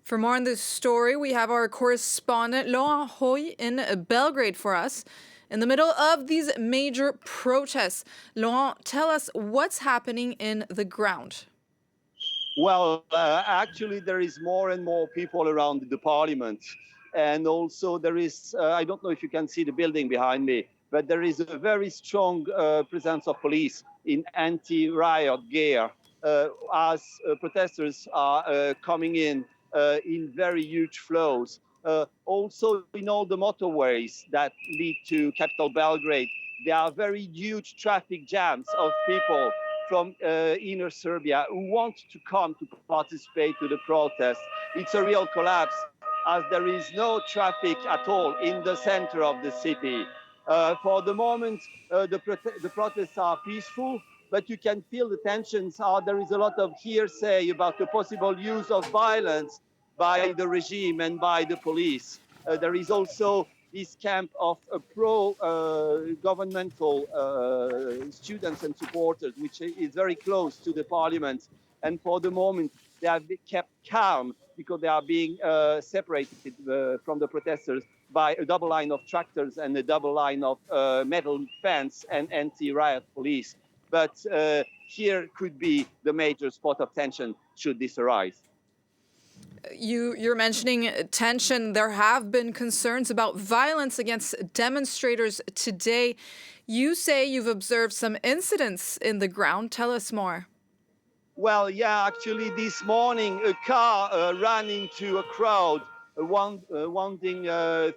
For more on this story, we have our correspondent Laurent Rouy in Belgrade for us. In the middle of these major protests, Laurent, tell us what's happening in the ground. Well, actually, there is more and more people around the parliament. And also there is, I don't know if you can see the building behind me, but there is a very strong presence of police in anti-riot gear as protesters are coming in very huge flows. Also, in all the motorways that lead to capital Belgrade, there are very huge traffic jams of people from inner Serbia who want to come to participate to the protest. It's a real collapse as there is no traffic at all in the center of the city. For the moment, the protests are peaceful, but you can feel the tensions. There is a lot of hearsay about the possible use of violence by the regime and by the police. There is also this camp of pro-governmental students and supporters, which is very close to the parliament. And for the moment, they are kept calm because they are being separated from the protesters by a double line of tractors and a double line of metal fence and anti-riot police. But here could be the major spot of tension should this arise. You're mentioning tension. There have been concerns about violence against demonstrators today. You say you've observed some incidents in the ground. Tell us more. Well, yeah, actually this morning a car ran into a crowd wanting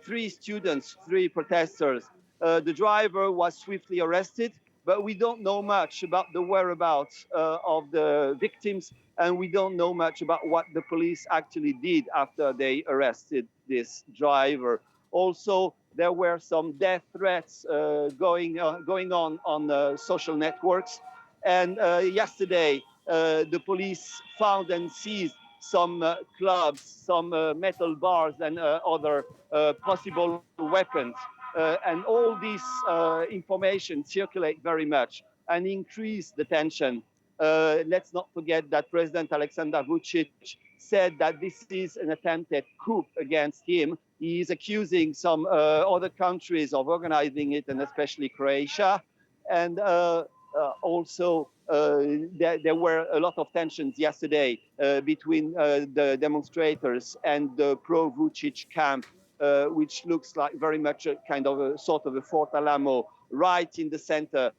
three protesters. The driver was swiftly arrested, but we don't know much about the whereabouts of the victims, and we don't know much about what the police actually did after they arrested this driver. Also, there were some death threats going on social networks. And yesterday, the police found and seized some clubs, some metal bars, and other possible weapons. And all this information circulate very much and increase the tension. Let's not forget that President Aleksandar Vučić said that this is an attempted coup against him. He is accusing some other countries of organizing it, and especially Croatia. And also, there were a lot of tensions yesterday between the demonstrators and the pro-Vučić camp, which looks like very much a kind of a sort of a Fort Alamo right in the center,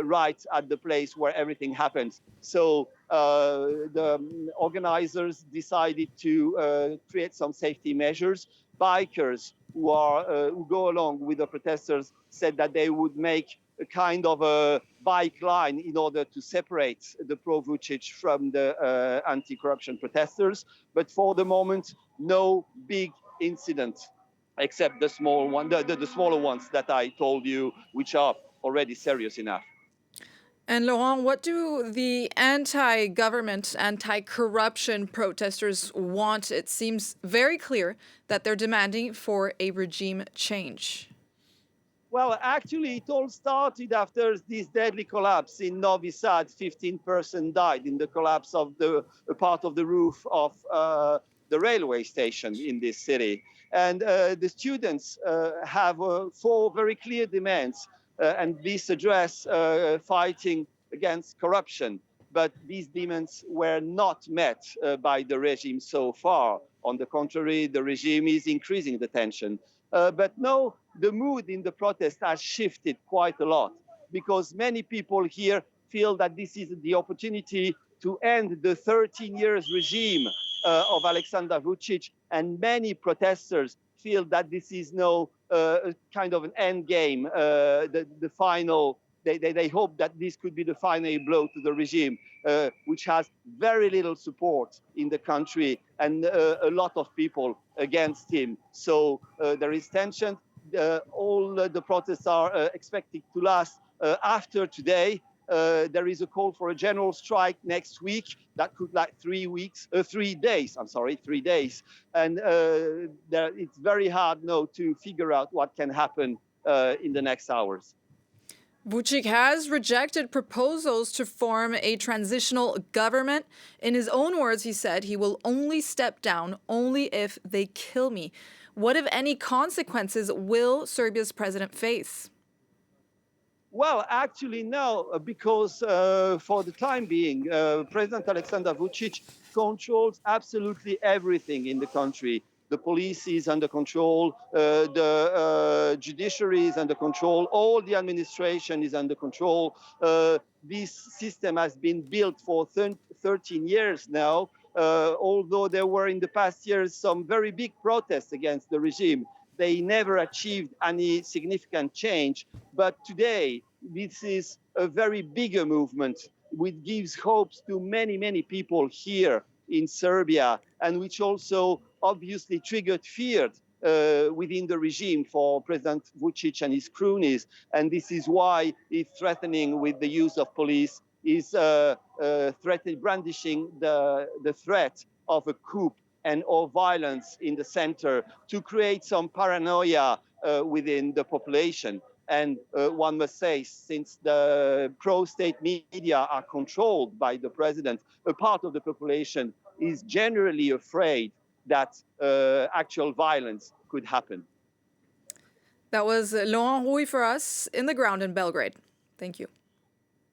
right at the place where everything happens. So the organizers decided to create some safety measures. Bikers who go along with the protesters said that they would make a kind of a bike line in order to separate the pro-Vučić from the anti-corruption protesters. But for the moment, no big incident, except the smaller ones that I told you, which are already serious enough. And Laurent, what do the anti-government, anti-corruption protesters want? It seems very clear that they're demanding for a regime change. Well, actually, it all started after this deadly collapse in Novi Sad. 15 persons died in the collapse of a part of the roof of the railway station in this city. And the students have 4 very clear demands. And this address fighting against corruption. But these demands were not met by the regime so far. On the contrary, the regime is increasing the tension. But no, the mood in the protest has shifted quite a lot because many people here feel that this is the opportunity to end the 13 years regime of Aleksandar Vučić, and many protesters feel that this is no kind of an end game, the final. They hope that this could be the final blow to the regime, which has very little support in the country and a lot of people against him. So there is tension. All the protests are expected to last after today. There is a call for a general strike next week that could last 3 days. And it's very hard now to figure out what can happen in the next hours. Vučić has rejected proposals to form a transitional government. In his own words, he said he will only step down only if they kill me. What, if any, consequences will Serbia's president face? Well, actually, no, because for the time being, President Aleksandar Vučić controls absolutely everything in the country. The police is under control, the judiciary is under control, all the administration is under control. This system has been built for 13 years now, although there were in the past years some very big protests against the regime. They never achieved any significant change. But today, this is a very bigger movement, which gives hopes to many, many people here in Serbia, and which also obviously triggered fear within the regime for President Vučić and his cronies. And this is why he's threatening with the use of police, is brandishing the threat of a coup and or violence in the center to create some paranoia within the population. And one must say, since the pro-state media are controlled by the president, a part of the population is generally afraid that actual violence could happen. That was Laurent Rouy for us in the ground in Belgrade. Thank you.